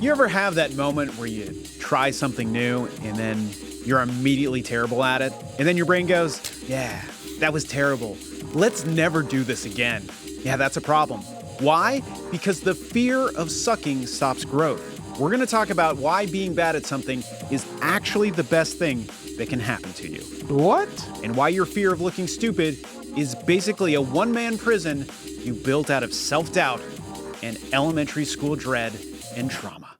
You ever have that moment where you try something new and then you're immediately terrible at it? And then your brain goes, yeah, that was terrible. Let's never do this again. Yeah, that's a problem. Why? Because the fear of sucking stops growth. We're going to talk about why being bad at something is actually the best thing that can happen to you. What? And why your fear of looking stupid is basically a one-man prison you built out of self-doubt and elementary school dread and trauma.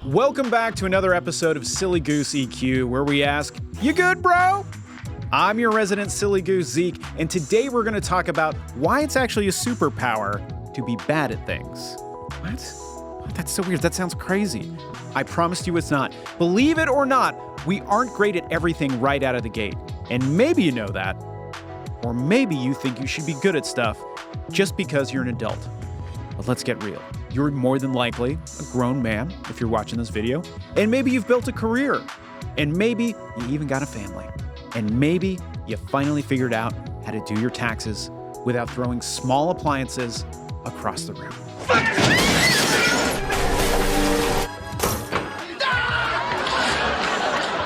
Welcome back to another episode of SillyGooseEQ, where we ask, you good, bro? I'm your resident Silly Goose, Zeke, and today we're going to talk about why it's actually a superpower to be bad at things. What? That's so weird. That sounds crazy. I promised you it's not. Believe it or not, we aren't great at everything right out of the gate. And maybe you know that. Or maybe you think you should be good at stuff just because you're an adult. But let's get real. You're more than likely a grown man if you're watching this video. And maybe you've built a career. And maybe you even got a family. And maybe you finally figured out how to do your taxes without throwing small appliances across the room.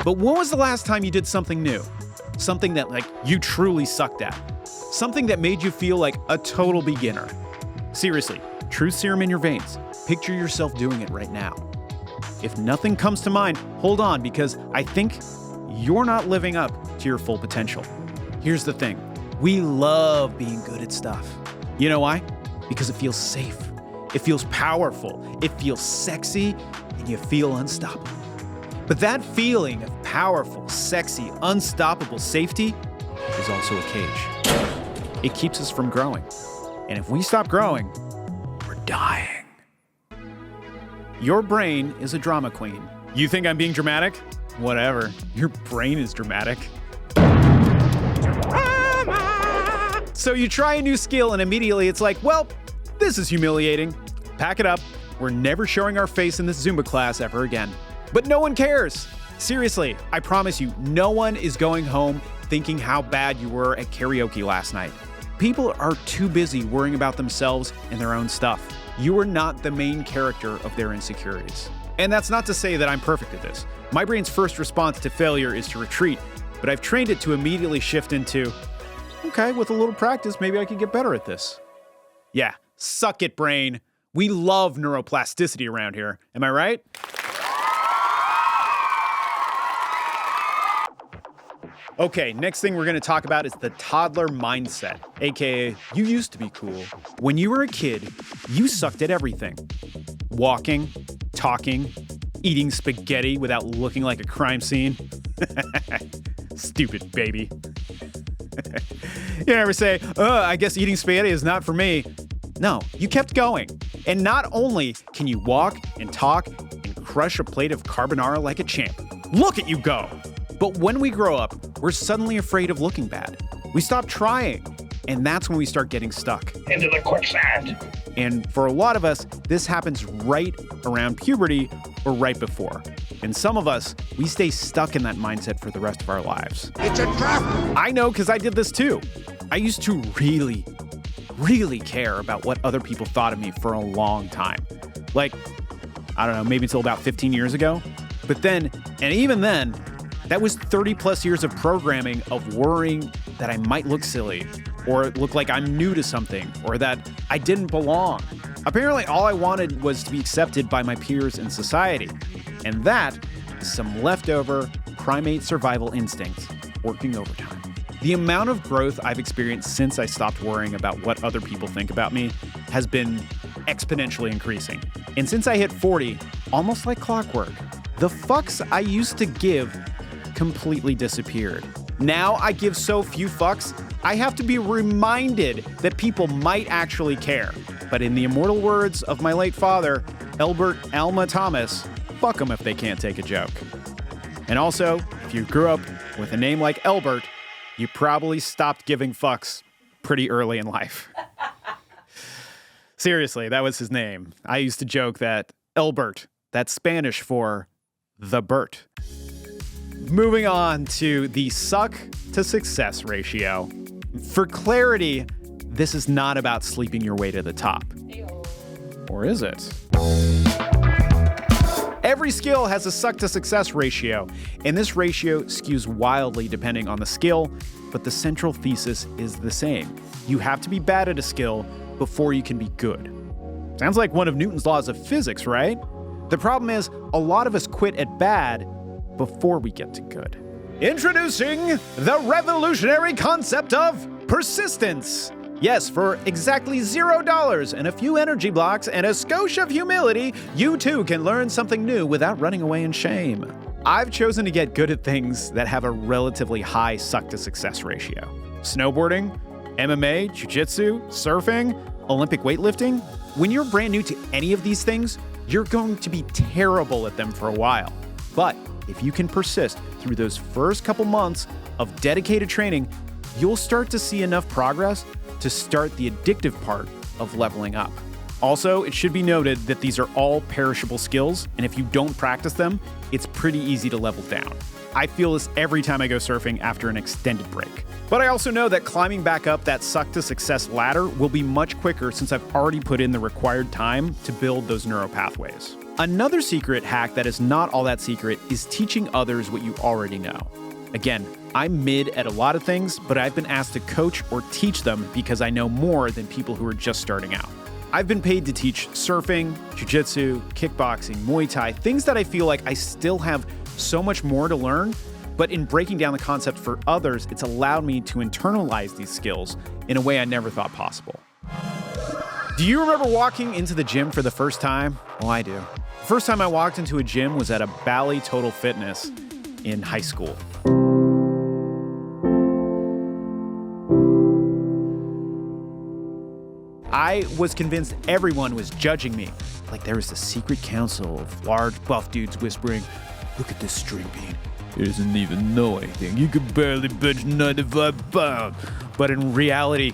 But when was the last time you did something new? Something that you truly sucked at. Something that made you feel like a total beginner. Seriously, truth serum in your veins. Picture yourself doing it right now. If nothing comes to mind, hold on, because I think you're not living up to your full potential. Here's the thing. We love being good at stuff. You know why? Because it feels safe. It feels powerful. It feels sexy, and you feel unstoppable. But that feeling of powerful, sexy, unstoppable safety is also a cage. It keeps us from growing. And if we stop growing, we're dying. Your brain is a drama queen. You think I'm being dramatic? Whatever. Your brain is dramatic. Drama! So you try a new skill and immediately it's like, well, this is humiliating. Pack it up. We're never showing our face in this Zumba class ever again. But no one cares. Seriously, I promise you, no one is going home thinking how bad you were at karaoke last night. People are too busy worrying about themselves and their own stuff. You are not the main character of their insecurities. And that's not to say that I'm perfect at this. My brain's first response to failure is to retreat, but I've trained it to immediately shift into, okay, with a little practice, maybe I could get better at this. Yeah, suck it, brain. We love neuroplasticity around here. Am I right? Okay, next thing we're going to talk about is the toddler mindset, aka you used to be cool. When you were a kid, you sucked at everything. Walking, talking, eating spaghetti without looking like a crime scene. Stupid baby. You never say, I guess eating spaghetti is not for me. No, you kept going. And not only can you walk and talk and crush a plate of carbonara like a champ. Look at you go. But when we grow up, we're suddenly afraid of looking bad. We stop trying, and that's when we start getting stuck. Into the quicksand. And for a lot of us, this happens right around puberty or right before. And some of us, we stay stuck in that mindset for the rest of our lives. It's a trap! I know, because I did this too. I used to really care about what other people thought of me for a long time. Like, I don't know, maybe until about 15 years ago. But then, and even then, that was 30 plus years of programming of worrying that I might look silly, or look like I'm new to something, or that I didn't belong. Apparently, all I wanted was to be accepted by my peers in society. And that is some leftover primate survival instincts working overtime. The amount of growth I've experienced since I stopped worrying about what other people think about me has been exponentially increasing. And since I hit 40, almost like clockwork, the fucks I used to give completely disappeared. Now I give so few fucks, I have to be reminded that people might actually care. But in the immortal words of my late father, Elbert Alma Thomas, fuck them if they can't take a joke. And also, if you grew up with a name like Elbert, you probably stopped giving fucks pretty early in life. Seriously, that was his name. I used to joke that Elbert, that's Spanish for the Bert. moving on to the suck to success ratio. For clarity, this is not about sleeping your way to the top. Or is it? Every skill has a suck to success ratio, and this ratio skews wildly depending on the skill, but the central thesis is the same. You have to be bad at a skill before you can be good. Sounds like one of Newton's laws of physics, right? The problem is, a lot of us quit at bad before we get to good. Introducing the revolutionary concept of persistence. Yes, for exactly $0 and a few energy blocks and a skosh of humility, you too can learn something new without running away in shame. I've chosen to get good at things that have a relatively high suck to success ratio. Snowboarding, MMA, jiu-jitsu, surfing, Olympic weightlifting. When you're brand new to any of these things, you're going to be terrible at them for a while. But if you can persist through those first couple months of dedicated training, you'll start to see enough progress to start the addictive part of leveling up. Also, it should be noted that these are all perishable skills, and if you don't practice them, it's pretty easy to level down. I feel this every time I go surfing after an extended break. But I also know that climbing back up that suck to success ladder will be much quicker since I've already put in the required time to build those neural pathways. Another secret hack that is not all that secret is teaching others what you already know. Again, I'm mid at a lot of things, but I've been asked to coach or teach them because I know more than people who are just starting out. I've been paid to teach surfing, jiu-jitsu, kickboxing, Muay Thai, things that I feel like I still have so much more to learn, but in breaking down the concept for others, it's allowed me to internalize these skills in a way I never thought possible. Do you remember walking into the gym for the first time? Well, I do. The first time I walked into a gym was at a Bally Total Fitness in high school. I was convinced everyone was judging me. Like there was a secret council of large buff dudes whispering, "Look at this string bean. He doesn't even know anything. You could barely bench 95 pounds." But in reality,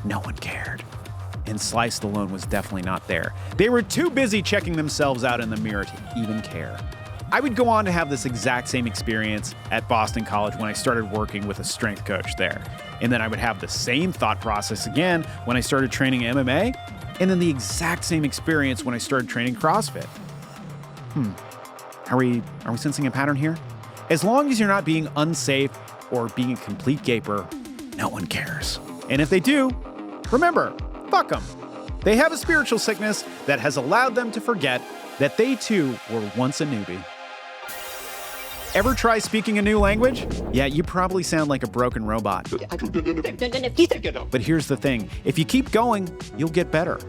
no one cared. And Slice Stallone was definitely not there. They were too busy checking themselves out in the mirror to even care. I would go on to have this exact same experience at Boston College when I started working with a strength coach there. And then I would have the same thought process again when I started training MMA, and then the exact same experience when I started training CrossFit. Are we sensing a pattern here? As long as you're not being unsafe or being a complete gaper, no one cares. And if they do, remember, fuck them. They have a spiritual sickness that has allowed them to forget that they too were once a newbie. Ever try speaking a new language? Yeah, you probably sound like a broken robot. But here's the thing, if you keep going, you'll get better.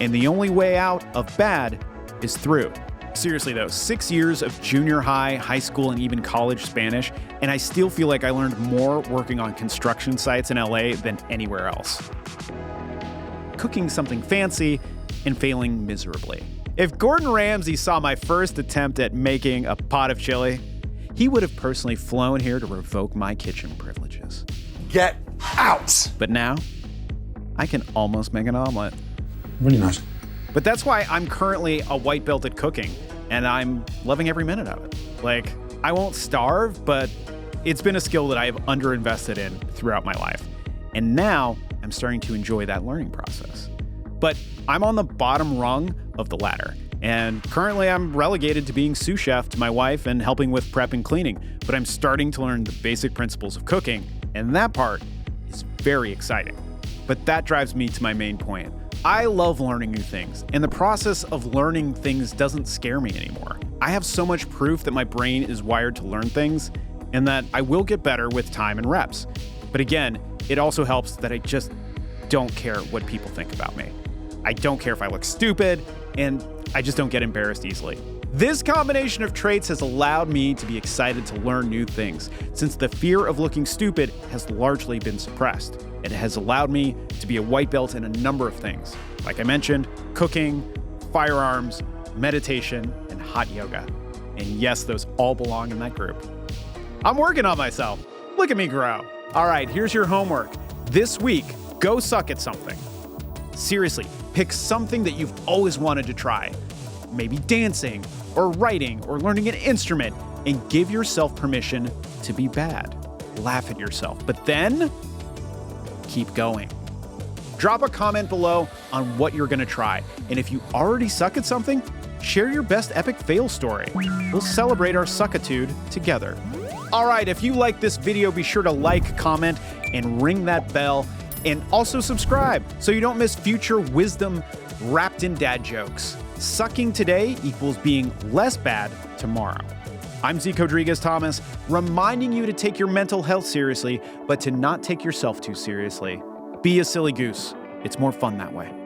And the only way out of bad is through. Seriously though, 6 years of junior high, high school, and even college Spanish, and I still feel like I learned more working on construction sites in LA than anywhere else. Cooking something fancy and failing miserably. If Gordon Ramsay saw my first attempt at making a pot of chili, he would have personally flown here to revoke my kitchen privileges. Get out! But now, I can almost make an omelet. Really nice. But that's why I'm currently a white belt at cooking, and I'm loving every minute of it. Like, I won't starve, but it's been a skill that I have underinvested in throughout my life. And now, I'm starting to enjoy that learning process. But I'm on the bottom rung of the ladder. And currently I'm relegated to being sous chef to my wife and helping with prep and cleaning. But I'm starting to learn the basic principles of cooking, and that part is very exciting. But that drives me to my main point. I love learning new things, and the process of learning things doesn't scare me anymore. I have so much proof that my brain is wired to learn things, and that I will get better with time and reps. But again, it also helps that I just don't care what people think about me. I don't care if I look stupid, and I just don't get embarrassed easily. This combination of traits has allowed me to be excited to learn new things, since the fear of looking stupid has largely been suppressed. It has allowed me to be a white belt in a number of things. Like I mentioned, cooking, firearms, meditation, and hot yoga. And yes, those all belong in that group. I'm working on myself. Look at me grow. All right, here's your homework. This week, go suck at something. Seriously, pick something that you've always wanted to try. Maybe dancing, or writing, or learning an instrument, and give yourself permission to be bad. Laugh at yourself, but then keep going. Drop a comment below on what you're gonna try. And if you already suck at something, share your best epic fail story. We'll celebrate our suckitude together. All right, if you like this video, be sure to like, comment, and ring that bell. And also subscribe so you don't miss future wisdom wrapped in dad jokes. Sucking today equals being less bad tomorrow. I'm Zeke Rodriguez-Thomas, reminding you to take your mental health seriously, but to not take yourself too seriously. Be a silly goose. It's more fun that way.